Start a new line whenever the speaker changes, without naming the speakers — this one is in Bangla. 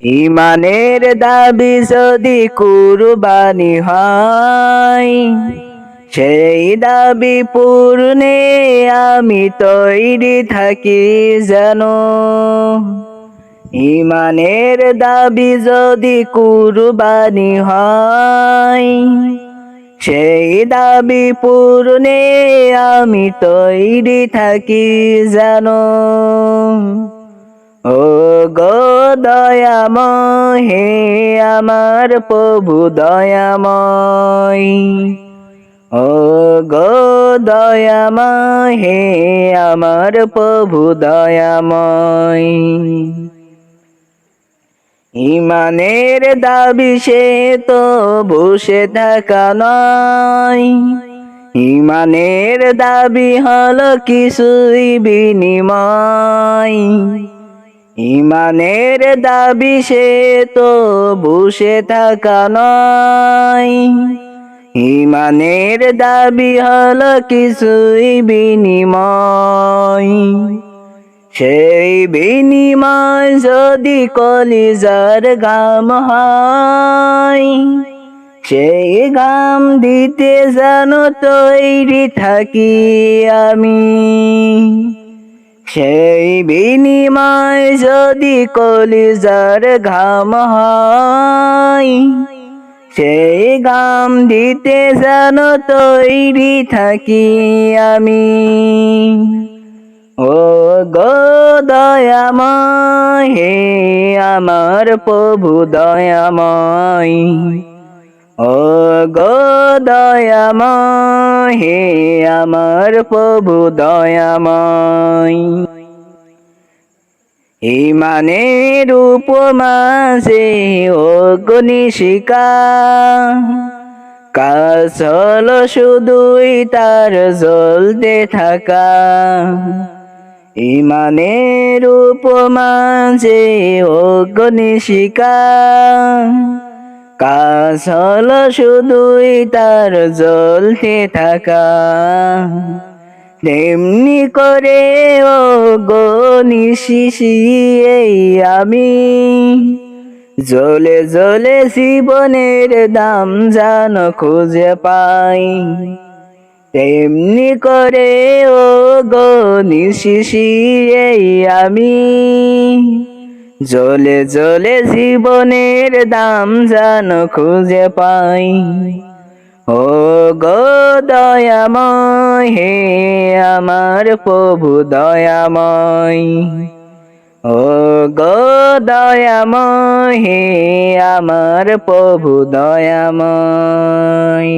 ইমানের দাবি যদি কুরবানি হয়, সেই দাবি পূরণে আমি তৈরি থাকি যেন। ইমানের দাবি যদি কুরবানি হয়, সেই দাবি পূরণে আমি তৈরি থাকি যেন। ও গো দয়াময়, হে আমার প্রভু দয়াময়। ও গো দয়াময়, হে আমার প্রভু দয়াময়। ইমানের দাবি সে তো বসে থাকা নয়, ইমানের দাবি হলো কিছুই বিনিময়। ইমানের দাবি সে তো বসে থাকা নয়, ইমানের দাবি হলো কিছুই বিনিময়। সেই বিনিময় যদি কলিজার ঘাম হয়, সেই ঘাম দিতে যেন তৈরি থাকি আমি। সেই বিনিময় যদি কলিজার ঘাম হয়, সেই ঘাম দিতে যেন তৈরি থাকি আমি। ও গো দয়াময়, হে আমার প্রভু দয়াময়। ও গো দয়াময়, হে আমার প্রভু দয়াময়। ইমানের উপমা যে অগ্নিশিখা, কাজ হলো শুধুই তার জ্বলতে থাকা। ইমানের উপমা যে অগ্নিশিখা, কাজ হলো শুধুই তার জ্বলতে থাকা। তেমনি করে ও গো নিশিসি এই আমি, জ্বলে জ্বলে জীবনের দাম যেন খুঁজে পাই। তেমনি করে ও গো নিশিসি এই আমি, জ্বলে জ্বলে জীবনের দাম যেন খুঁজে পাই। ও গো দয়াময়, হে আমার প্রভু দয়াময়। ও গো দয়াময়, হে আমার প্রভু দয়াময়।